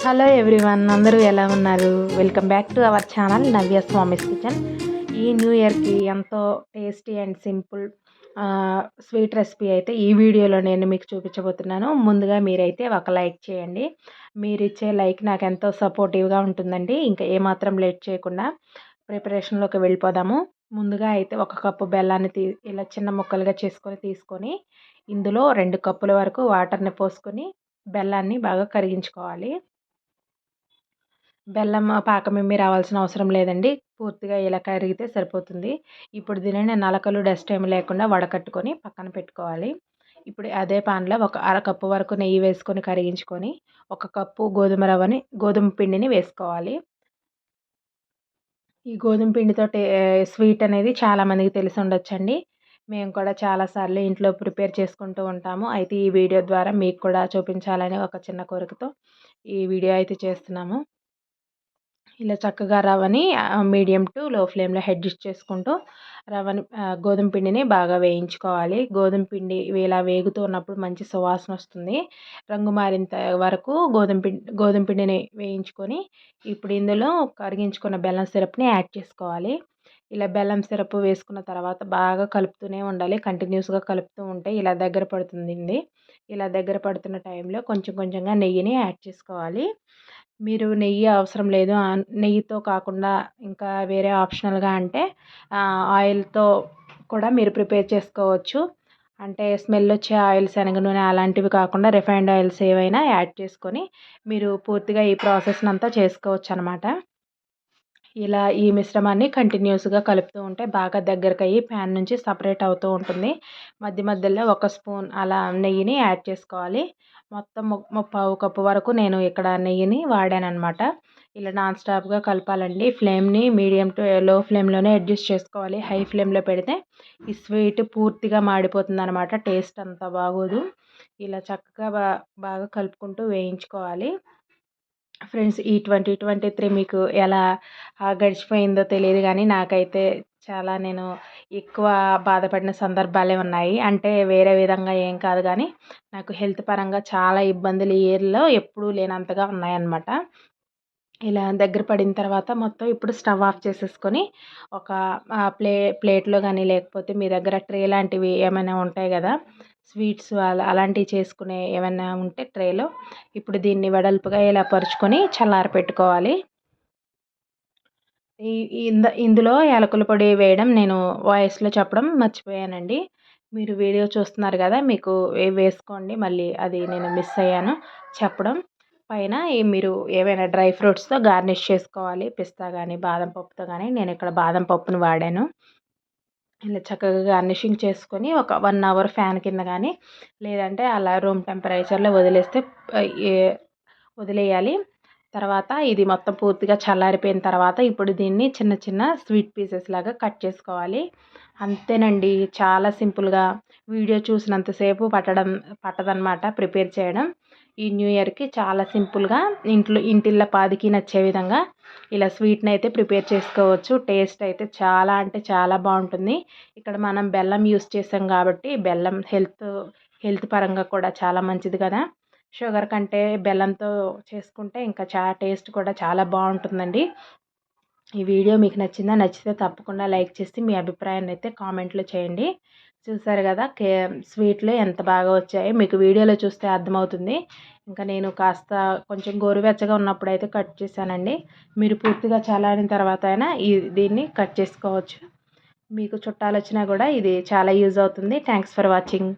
Hello everyone, అందరూ ఎలా ఉన్నారు? Welcome back to our channel Navya Swami's kitchen. ఈ న్యూ ఇయర్కి ఎంతో tasty and simple sweet recipe అయితే ఈ వీడియోలో నేను మీకు చూపించబోతున్నాను. ముందుగా మీరైతే ఒక లైక్ చేయండి. మీరు ఇచ్చే లైక్ నాకు ఎంతో సపోర్టివ్గా ఉంటుందండి. ఇంకా ఏమాత్రం లేట్ చేయకుండా ప్రిపరేషన్లోకి వెళ్ళిపోదాము. ముందుగా అయితే ఒక కప్పు బెల్లాన్ని ఇలా చిన్న ముక్కలుగా తీసుకొని ఇందులో 2 కప్పుల వరకు వాటర్ని పోసుకొని బెల్లాన్ని బాగా కరిగించుకోవాలి. బెల్లం పాకమేమీ రావాల్సిన అవసరం లేదండి. పూర్తిగా ఇలా కరిగితే సరిపోతుంది. ఇప్పుడు దీనిని నలకలు, డస్ట్ ఏమి లేకుండా వడకట్టుకొని పక్కన పెట్టుకోవాలి. ఇప్పుడు అదే పాన్‌లో ఒక అరకప్పు వరకు నెయ్యి వేసుకొని కరిగించుకొని, ఒక కప్పు గోధుమ పిండిని వేసుకోవాలి. ఈ గోధుమ పిండితో స్వీట్ అనేది చాలామందికి తెలిసి ఉండొచ్చండి. మేము కూడా చాలా సార్లు ఇంట్లో ప్రిపేర్ చేసుకుంటూ ఉంటాము. అయితే ఈ వీడియో ద్వారా మీకు కూడా చూపించాలని ఒక చిన్న కోరికతో ఈ వీడియో అయితే చేస్తున్నాము. ఇలా చక్కగా రవ్వని మీడియం టు లో ఫ్లేమ్‌లో అడ్జస్ట్ చేసుకుంటూ గోధుమ పిండిని బాగా వేయించుకోవాలి. గోధుమ పిండి ఇలా వేగుతూ ఉన్నప్పుడు మంచి సువాసన వస్తుంది. రంగు మారేంత వరకు గోధుమ పిండిని వేయించుకొని ఇప్పుడు ఇందులో కరిగించుకున్న బెల్లం సిరప్‌ని యాడ్ చేసుకోవాలి. ఇలా బెల్లం సిరప్ వేసుకున్న తర్వాత బాగా కలుపుతూనే ఉండాలి. కంటిన్యూస్‌గా కలుపుతూ ఉంటే ఇలా దగ్గర పడుతుందండి. ఇలా దగ్గర పడుతున్న టైంలో కొంచెం కొంచెంగా నెయ్యిని యాడ్ చేసుకోవాలి. మీరు నెయ్యి అవసరం లేదు, నెయ్యితో కాకుండా ఇంకా వేరే ఆప్షనల్‌గా అంటే ఆయిల్‌తో కూడా మీరు ప్రిపేర్ చేసుకోవచ్చు. అంటే స్మెల్ వచ్చే ఆయిల్, శనగ నూనె అలాంటివి కాకుండా రిఫైన్డ్ ఆయిల్స్ ఏవైనా యాడ్ చేసుకొని మీరు పూర్తిగా ఈ ప్రాసెస్‌నంతా చేసుకోవచ్చనమాట. ఇలా ఈ మిశ్రమాన్ని కంటిన్యూస్‌గా కలుపుతూ ఉంటే బాగా దగ్గరకయ్యి ప్యాన్ నుంచి సపరేట్ అవుతూ ఉంటుంది. మధ్య మధ్యలో ఒక స్పూన్ అలా నెయ్యిని యాడ్ చేసుకోవాలి. మొత్తం ముప్పావు కప్పు వరకు నేను ఇక్కడ నెయ్యిని వాడాననమాట. ఇలా నాన్ స్టాప్‌గా కలపాలండి. ఫ్లేమ్‌ని మీడియం టు లో ఫ్లేమ్‌లోనే అడ్జస్ట్ చేసుకోవాలి. హై ఫ్లేమ్‌లో పెడితే ఈ స్వీట్ పూర్తిగా మాడిపోతుందనమాట. టేస్ట్ అంత బాగోదు. ఇలా చక్కగా బాగా కలుపుకుంటూ వేయించుకోవాలి. ఫ్రెండ్స్, ఈ 2023 మీకు ఎలా గడిచిపోయిందో తెలీదు గానీ, నాకైతే నేను ఎక్కువ బాధపడిన సందర్భాలే ఉన్నాయి. అంటే వేరే విధంగా ఏం కాదు గానీ, నాకు హెల్త్ పరంగా చాలా ఇబ్బందులు ఈ ఇయర్‌లో ఎప్పుడూ లేనంతగా ఉన్నాయన్నమాట. ఇలా దగ్గర పడిన తర్వాత మొత్తం ఇప్పుడు స్టవ్ ఆఫ్ చేసేసుకొని ఒక ప్లేట్‌లో గానీ, లేకపోతే మీ దగ్గర ట్రే లాంటివి ఏమైనా ఉంటాయి గదా! స్వీట్స్ అలాంటివి చేసుకునే ఏమన్నా ఉంటే ట్రేలో ఇప్పుడు దీన్ని వెడల్పుగా ఇలా పరుచుకొని చల్లారపెట్టుకోవాలి. ఈ ఇందులో యాలకుల పొడి వేయడం నేను వాయిస్‌లో చెప్పడం మర్చిపోయానండి. మీరు వీడియో చూస్తున్నారు గదా! మీకు వేసుకోండి. మళ్ళీ అది నేను మిస్ అయ్యాను చెప్పడం. పైన మీరు ఏవైనా డ్రై ఫ్రూట్స్‌తో గార్నిష్ చేసుకోవాలి. పిస్తా గానీ, బాదం పప్పుతో గానీ, నేనిక్కడ బాదం పప్పుని వాడాను. ఇలా చక్కగా గార్నిషింగ్ చేసుకొని ఒక 1 అవర్ ఫ్యాన్ కింద గానీ, లేదంటే అలా రూమ్ టెంపరేచర్‌లో వదిలేస్తే ఏ వదిలేయాలి. తర్వాత ఇది మొత్తం పూర్తిగా చల్లారిపోయిన తర్వాత ఇప్పుడు దీన్ని చిన్న చిన్న స్వీట్ పీసెస్ లాగా కట్ చేసుకోవాలి. అంతేనండి. చాలా సింపుల్‌గా వీడియో చూసినంత సేపు పట్టదనమాట ప్రిపేర్ చేయడం. ఈ న్యూ ఇయర్‌కి చాలా సింపుల్‌గా ఇంటిల్లిపాదికి నచ్చే విధంగా ఇలా స్వీట్‌ని అయితే ప్రిపేర్ చేసుకోవచ్చు. టేస్ట్ అయితే చాలా అంటే చాలా బావుంటుంది. ఇక్కడ మనం బెల్లం యూజ్ చేసాం కాబట్టి బెల్లం హెల్త్ పరంగా కూడా చాలా మంచిది కదా! షుగర్ కంటే బెల్లంతో చేసుకుంటే ఇంకా టేస్ట్ కూడా చాలా బావుంటుందండి. ఈ వీడియో మీకు నచ్చిందా? నచ్చితే తప్పకుండా లైక్ చేసి మీ అభిప్రాయాన్ని అయితే కామెంట్‌లో చేయండి. చూసారు కదా! స్వీట్లు ఎంత బాగా వచ్చాయో మీకు వీడియోలో చూస్తే అర్థమవుతుంది. ఇంకా నేను కాస్త కొంచెం గోరువెచ్చగా ఉన్నప్పుడైతే కట్ చేశానండి. మీరు పూర్తిగా చల్లారిన తర్వాత అయినా దీన్ని కట్ చేసుకోవచ్చు. మీకు చుట్టాలొచ్చినా కూడా ఇది చాలా యూజ్ అవుతుంది. Thanks for watching.